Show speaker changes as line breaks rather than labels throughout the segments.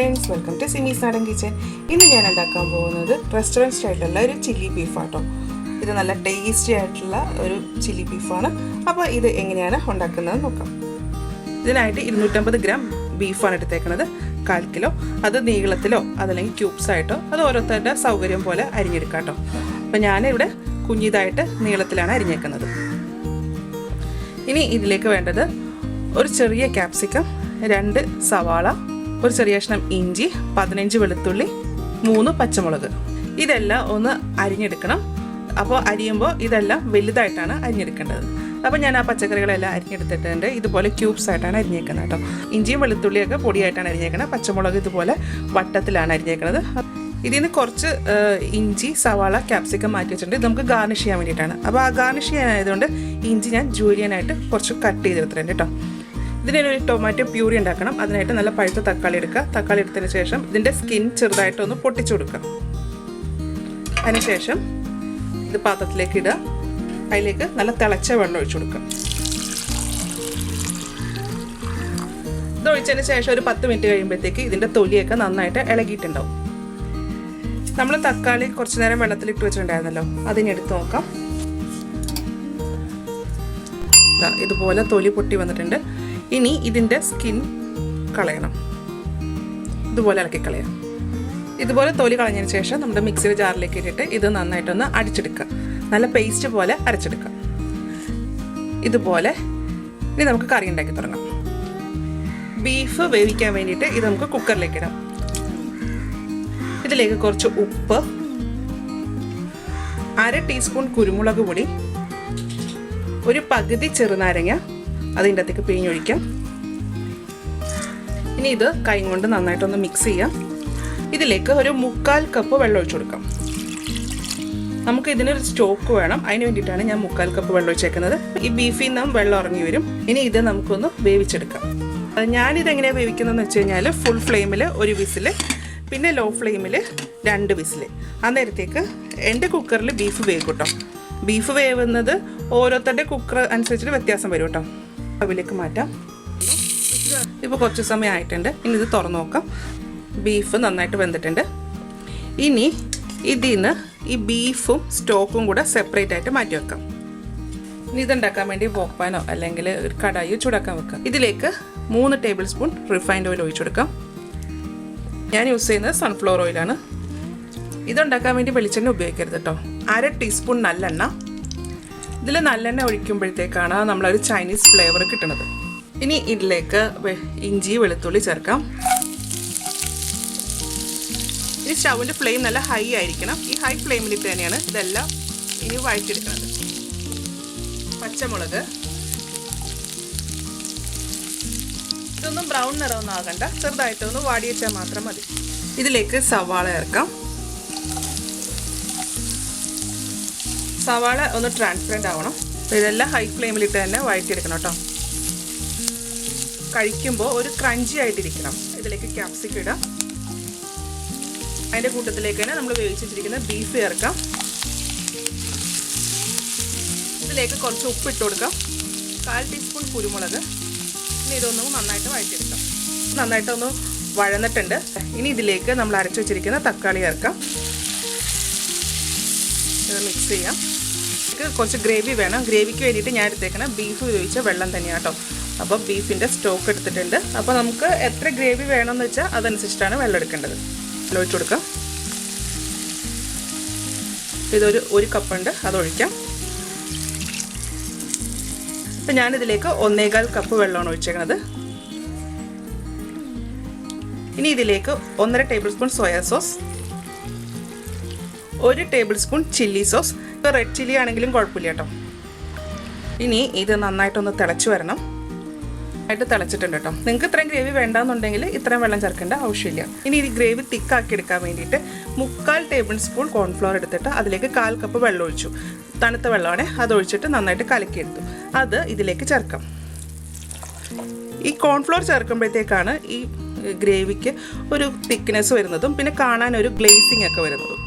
friends, welcome to Simis Nadan kitchen. ഇന്ന് ഞാൻ ഉണ്ടാക്കാൻ പോകുന്നത് റെസ്റ്റോറന്റ് സ്റ്റൈലിലുള്ള ഒരു ചില്ലി ബീഫ് ആട്ടോ. ഇത് നല്ല ടേസ്റ്റി ആയിട്ടുള്ള ഒരു ചില്ലി ബീഫാണ്. അപ്പോൾ ഇത് എങ്ങനെയാണ് ഉണ്ടാക്കുന്നത് നോക്കാം. ഇതിനായിട്ട് 250 ഗ്രാം ബീഫാണ് എടുത്തേക്കുന്നത്, 1/4 കിലോ. അത് നീളത്തിലോ അതല്ലെങ്കിൽ ക്യൂബ്സ് ആയിട്ടോ അത് ഓരോരുത്തരുടെ സൗകര്യം പോലെ അരിഞ്ഞെടുക്കാം കേട്ടോ. അപ്പോൾ ഞാനിവിടെ കുഞ്ഞിതായിട്ട് നീളത്തിലാണ് അരിഞ്ഞേക്കുന്നത്. ഇനി ഇതിലേക്ക് വേണ്ടത് ഒരു ചെറിയ ക്യാപ്സിക്കം, 2 സവാള, ഒരു ചെറിയ കഷ്ണം ഇഞ്ചി, 15 വെളുത്തുള്ളി, 3 പച്ചമുളക്. ഇതെല്ലാം ഒന്ന് അരിഞ്ഞെടുക്കണം. അപ്പോൾ അരിയുമ്പോൾ ഇതെല്ലാം വലുതായിട്ടാണ് അരിഞ്ഞെടുക്കേണ്ടത്. അപ്പോൾ ഞാൻ ആ പച്ചക്കറികളെല്ലാം അരിഞ്ഞെടുത്തിട്ടുണ്ട്. ഇതുപോലെ ക്യൂബ്സ് ആയിട്ടാണ് അരിഞ്ഞേക്കുന്നത് കേട്ടോ. ഇഞ്ചിയും വെളുത്തുള്ളിയൊക്കെ പൊടിയായിട്ടാണ് അരിഞ്ഞേക്കുന്നത്. പച്ചമുളക് ഇതുപോലെ വട്ടത്തിലാണ് അരിഞ്ഞേക്കുന്നത്. ഇതിൽ നിന്ന് കുറച്ച് ഇഞ്ചി, സവാള, ക്യാപ്സിക്കം മാറ്റി വെച്ചിട്ടുണ്ട്. ഇത് നമുക്ക് ഗാർണിഷ് ചെയ്യാൻ വേണ്ടിയിട്ടാണ്. അപ്പോൾ ആ ഗാർണിഷ് ചെയ്യാനായതുകൊണ്ട് ഇഞ്ചി ഞാൻ ജൂലിയനായിട്ട് കുറച്ച് കട്ട് ചെയ്തെടുത്തിട്ടുണ്ട് കേട്ടോ. ഇതിനൊരു ടൊമാറ്റോ പ്യൂരി ഉണ്ടാക്കണം. അതിനായിട്ട് നല്ല പഴുത്ത തക്കാളി എടുക്കുക. തക്കാളി എടുത്തതിന് ശേഷം ഇതിൻ്റെ സ്കിൻ ചെറുതായിട്ടൊന്ന് പൊട്ടിച്ചു കൊടുക്കുക. അതിനുശേഷം ഇത് പാത്രത്തിലേക്ക് ഇടുക. അതിലേക്ക് നല്ല തിളച്ച വെള്ളം ഒഴിച്ചു കൊടുക്കുക. ഇത് ഒഴിച്ചതിന് ശേഷം ഒരു 10 മിനിറ്റ് കഴിയുമ്പോഴത്തേക്ക് ഇതിൻ്റെ തൊലിയൊക്കെ നന്നായിട്ട് ഇളകിയിട്ടുണ്ടാവും. നമ്മൾ തക്കാളി കുറച്ച് നേരം വെള്ളത്തിലിട്ട് വെച്ചിട്ടുണ്ടായിരുന്നല്ലോ, അതിനെ എടുത്ത് നോക്കാം. ഇതുപോലെ തൊലി പൊട്ടി വന്നിട്ടുണ്ട്. ഇനി ഇതിൻ്റെ സ്കിൻ കളയണം. ഇതുപോലെ ഇളക്കി കളയാം. ഇതുപോലെ തൊലി കളഞ്ഞതിന് ശേഷം നമ്മുടെ മിക്സിയുടെ ജാറിലേക്ക് ഇട്ടിട്ട് ഇത് നന്നായിട്ടൊന്ന് അടിച്ചെടുക്കുക. നല്ല പേസ്റ്റ് പോലെ അരച്ചെടുക്കുക. ഇതുപോലെ ഇനി നമുക്ക് കറി ഉണ്ടാക്കി തുടങ്ങാം. ബീഫ് വേവിക്കാൻ വേണ്ടിയിട്ട് ഇത് നമുക്ക് കുക്കറിലേക്ക് ഇടാം. ഇതിലേക്ക് കുറച്ച് ഉപ്പ്, 1/2 ടീസ്പൂൺ കുരുമുളക് പൊടി, ഒരു പകുതി ചെറുനാരങ്ങ അതിൻ്റെ അകത്തേക്ക് പിഴിഞ്ഞൊഴിക്കാം. ഇനി ഇത് കൈ കൊണ്ട് നന്നായിട്ടൊന്ന് മിക്സ് ചെയ്യാം. ഇതിലേക്ക് ഒരു 1/4 കപ്പ് വെള്ളം ഒഴിച്ചു കൊടുക്കാം. നമുക്ക് ഇതിനൊരു സ്റ്റോക്ക് വേണം. അതിന് വേണ്ടിയിട്ടാണ് ഞാൻ 1/4 കപ്പ് വെള്ളം ഒഴിച്ചേക്കുന്നത്. ഈ ബീഫിൽ നിന്നും വെള്ളം ഇറങ്ങി വരും. ഇനി ഇത് നമുക്കൊന്ന് വേവിച്ചെടുക്കാം. ഞാനിതെങ്ങനെയാണ് വേവിക്കുന്നതെന്ന് വെച്ച് കഴിഞ്ഞാൽ ഫുൾ ഫ്ലെയിമിൽ 1 വിസിൽ, പിന്നെ ലോ ഫ്ലെയിമിൽ 2 വിസിൽ. അന്നേരത്തേക്ക് എൻ്റെ കുക്കറിൽ ബീഫ് വേവും കേട്ടോ. ബീഫ് വേവുന്നത് ഓരോരുത്തരുടെ കുക്കർ അനുസരിച്ചിട്ട് വ്യത്യാസം വരും കേട്ടോ. അതിലേക്ക് മാറ്റാം. ഇപ്പോൾ കുറച്ച് സമയം ആയിട്ടുണ്ട്. ഇനി ഇത് തുറന്നു നോക്കാം. ബീഫ് നന്നായിട്ട് വെന്തിട്ടുണ്ട്. ഇനി ഇതിൽ നിന്ന് ഈ ബീഫും സ്റ്റോക്കും കൂടെ സെപ്പറേറ്റ് ആയിട്ട് മാറ്റി വെക്കാം. ഇനി ഇതുണ്ടാക്കാൻ വേണ്ടി പോപ്പാനോ അല്ലെങ്കിൽ ഒരു കടായിയോ ചൂടാക്കാൻ വെക്കാം. ഇതിലേക്ക് 3 ടേബിൾ സ്പൂൺ റിഫൈൻഡ് ഓയിൽ ഒഴിച്ചു കൊടുക്കാം. ഞാൻ യൂസ് ചെയ്യുന്നത് സൺഫ്ലവർ ഓയിലാണ്. ഇതുണ്ടാക്കാൻ വേണ്ടി വെളിച്ചെണ്ണ ഉപയോഗിക്കരുത് കേട്ടോ. 1/2 ടീസ്പൂൺ നല്ലെണ്ണ. ഇതിൽ നല്ലെണ്ണ ഒഴിക്കുമ്പോഴത്തേക്കാണ് നമ്മളൊരു ചൈനീസ് ഫ്ലേവർ കിട്ടുന്നത്. ഇനി ഇതിലേക്ക് ഇഞ്ചി വെളുത്തുള്ളി ചേർക്കാം. ഇനി സ്റ്റൗവിൻ്റെ ഫ്ലെയിം നല്ല ഹൈ ആയിരിക്കണം. ഈ ഹൈ ഫ്ലെയിമിലിട്ട് തന്നെയാണ് ഇതെല്ലാം ഇനി വഴറ്റിയെടുക്കുന്നത്. പച്ചമുളക് ഇതൊന്നും ബ്രൗൺ നിറമൊന്നും ആകണ്ട, ചെറുതായിട്ടൊന്ന് വാടി വെച്ചാൽ മാത്രം മതി. ഇതിലേക്ക് സവാള ചേർക്കാം. സവാള ഒന്ന് ട്രാൻസ്പെറൻ്റ് ആവണം. അപ്പോൾ ഇതെല്ലാം ഹൈ ഫ്ലെയിമിലിട്ട് തന്നെ വഴറ്റിയെടുക്കണം കേട്ടോ. കഴിക്കുമ്പോൾ ഒരു ക്രഞ്ചി ആയിട്ടിരിക്കണം. ഇതിലേക്ക് ക്യാപ്സിക്കം ഇടാം. അതിൻ്റെ കൂട്ടത്തിലേക്ക് തന്നെ നമ്മൾ വേവിച്ച് വെച്ചിരിക്കുന്ന ബീഫ് ചേർക്കാം. ഇതിലേക്ക് കുറച്ച് ഉപ്പ് ഇട്ട് കൊടുക്കാം. 1/4 ടീസ്പൂൺ കുരുമുളക്. ഇനി ഇതൊന്നും നന്നായിട്ട് വഴറ്റിയെടുക്കാം. നന്നായിട്ടൊന്ന് വഴന്നിട്ടുണ്ട്. ഇനി ഇതിലേക്ക് നമ്മൾ അരച്ച് വെച്ചിരിക്കുന്ന തക്കാളി ചേർക്കാം. ഇത് മിക്സ് ചെയ്യാം. കുറച്ച് ഗ്രേവി വേണം. ഗ്രേവിക്ക് വേണ്ടിയിട്ട് ഞാൻ എടുത്തേക്കണം ബീഫ് വേവിച്ച വെള്ളം തന്നെയാണ് കേട്ടോ. അപ്പോൾ ബീഫിൻ്റെ സ്റ്റോക്ക് എടുത്തിട്ടുണ്ട്. അപ്പോൾ നമുക്ക് എത്ര ഗ്രേവി വേണമെന്ന് വെച്ചാൽ അതനുസരിച്ചിട്ടാണ് വെള്ളം എടുക്കേണ്ടത്. വെള്ളം ഒഴിച്ചു കൊടുക്കാം. ഇതൊരു 1 കപ്പുണ്ട്, അതൊഴിക്കാം. അപ്പം ഞാനിതിലേക്ക് 1.25 കപ്പ് വെള്ളമാണ് ഒഴിച്ചേക്കുന്നത്. ഇനി ഇതിലേക്ക് 1.5 table spoon soya sauce, 1 table spoon chilli sauce. ഇപ്പോൾ റെഡ് ചില്ലി ആണെങ്കിലും കുഴപ്പമില്ല കേട്ടോ. ഇനി ഇത് നന്നായിട്ടൊന്ന് തിളച്ച് വരണം. ആയിട്ട് തിളച്ചിട്ടുണ്ട് കേട്ടോ. നിങ്ങൾക്ക് ഇത്രയും ഗ്രേവി വേണ്ടാന്നുണ്ടെങ്കിൽ ഇത്രയും വെള്ളം ചേർക്കേണ്ട ആവശ്യമില്ല. ഇനി ഈ ഗ്രേവി തിക്കാക്കി എടുക്കാൻ വേണ്ടിയിട്ട് 1/4 ടേബിൾ സ്പൂൺ കോൺഫ്ലവർ എടുത്തിട്ട് അതിലേക്ക് 1/4 കപ്പ് വെള്ളം ഒഴിച്ചു. തണുത്ത വെള്ളമാണ്. അതൊഴിച്ചിട്ട് നന്നായിട്ട് കലക്കിയെടുത്തു. അത് ഇതിലേക്ക് ചേർക്കാം. ഈ കോൺഫ്ലവർ ചേർക്കുമ്പോഴത്തേക്കാണ് ഈ ഗ്രേവിക്ക് ഒരു തിക്നെസ് വരുന്നതും പിന്നെ കാണാൻ ഒരു ഗ്ലേസിങ് ഒക്കെ വരുന്നതും.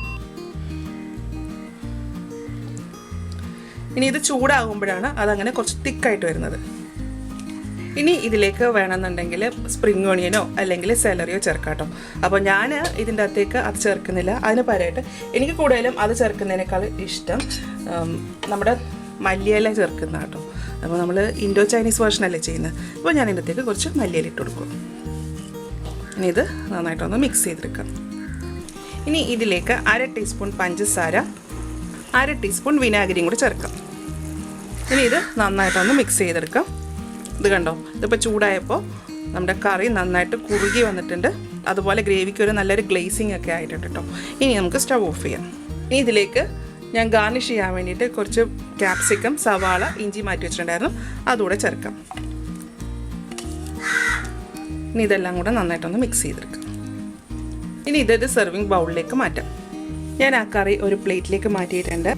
ഇനി ഇത് ചൂടാകുമ്പോഴാണ് അതങ്ങനെ കുറച്ച് തിക്കായിട്ട് വരുന്നത്. ഇനി ഇതിലേക്ക് വേണമെന്നുണ്ടെങ്കിൽ സ്പ്രിംഗ് ഓണിയനോ അല്ലെങ്കിൽ സെലറിയോ ചേർക്കാം കേട്ടോ. അപ്പോൾ ഞാൻ ഇതിൻ്റെ അകത്തേക്ക് അത് ചേർക്കുന്നില്ല. അതിന് പകരമായിട്ട് എനിക്ക് കൂടുതലും അത് ചേർക്കുന്നതിനേക്കാൾ ഇഷ്ടം നമ്മുടെ മല്ലിയില ചേർക്കുന്ന കേട്ടോ. അപ്പോൾ നമ്മൾ ഇൻഡോ ചൈനീസ് വേർഷനല്ലേ ചെയ്യുന്നത്. അപ്പോൾ ഞാൻ ഇതിൻ്റെ അകത്തേക്ക് കുറച്ച് മല്ലിയില ഇട്ട് കൊടുക്കും. ഇനി ഇത് നന്നായിട്ടൊന്ന് മിക്സ് ചെയ്തെടുക്കാം. ഇനി ഇതിലേക്ക് 1/2 ടീസ്പൂൺ പഞ്ചസാര, 1/2 ടീസ്പൂൺ വിനാഗിരിയും കൂടി ചേർക്കാം. ഇനി ഇത് നന്നായിട്ടൊന്ന് മിക്സ് ചെയ്തെടുക്കാം. ഇത് കണ്ടോ, ഇതിപ്പോൾ ചൂടായപ്പോൾ നമ്മുടെ കറി നന്നായിട്ട് കുറുകി വന്നിട്ടുണ്ട്. അതുപോലെ ഗ്രേവിക്ക് ഒരു നല്ലൊരു ഗ്ലേസിങ് ഒക്കെ ആയിട്ടുണ്ട് കേട്ടോ. ഇനി നമുക്ക് സ്റ്റവ് ഓഫ് ചെയ്യാം. ഇനി ഇതിലേക്ക് ഞാൻ ഗാർണിഷ് ചെയ്യാൻ വേണ്ടിയിട്ട് കുറച്ച് ക്യാപ്സിക്കം, സവാള, ഇഞ്ചി മാറ്റി വെച്ചിട്ടുണ്ടായിരുന്നു, അതുകൂടെ ചേർക്കാം. ഇനി ഇതെല്ലാം കൂടെ നന്നായിട്ടൊന്ന് മിക്സ് ചെയ്തെടുക്കാം. ഇനി ഇതൊരു സെർവിങ് ബൗളിലേക്ക് മാറ്റാം. ഞാൻ ആ കറി ഒരു പ്ലേറ്റിലേക്ക് മാറ്റിയിട്ടുണ്ട്.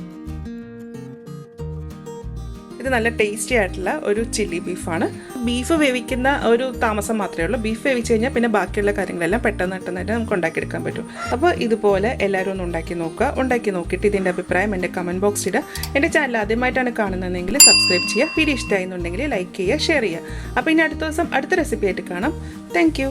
ഇത് നല്ല ടേസ്റ്റി ആയിട്ടുള്ള ഒരു ചില്ലി ബീഫാണ്. ബീഫ് വേവിക്കുന്ന ഒരു താമസം മാത്രമേ ഉള്ളൂ. ബീഫ് വേവിച്ച് കഴിഞ്ഞാൽ പിന്നെ ബാക്കിയുള്ള കാര്യങ്ങളെല്ലാം പെട്ടെന്നായിട്ട് നമുക്ക് ഉണ്ടാക്കിയെടുക്കാൻ പറ്റും. അപ്പോൾ ഇതുപോലെ എല്ലാവരും ഒന്ന് ഉണ്ടാക്കി നോക്കുക. ഉണ്ടാക്കി നോക്കിയിട്ട് ഇതിൻ്റെ അഭിപ്രായം എൻ്റെ കമൻറ്റ് ബോക്സിൽ ഇടുക. എൻ്റെ ചാനൽ ആദ്യമായിട്ടാണ് കാണുന്നതെങ്കിൽ സബ്സ്ക്രൈബ് ചെയ്യുക. വീഡിയോ ഇഷ്ടമായിരുന്നുണ്ടെങ്കിൽ ലൈക്ക് ചെയ്യുക, ഷെയർ ചെയ്യുക. അപ്പോൾ ഇനി അടുത്ത ദിവസം അടുത്ത റെസിപ്പി ആയിട്ട് കാണാം. Thank you.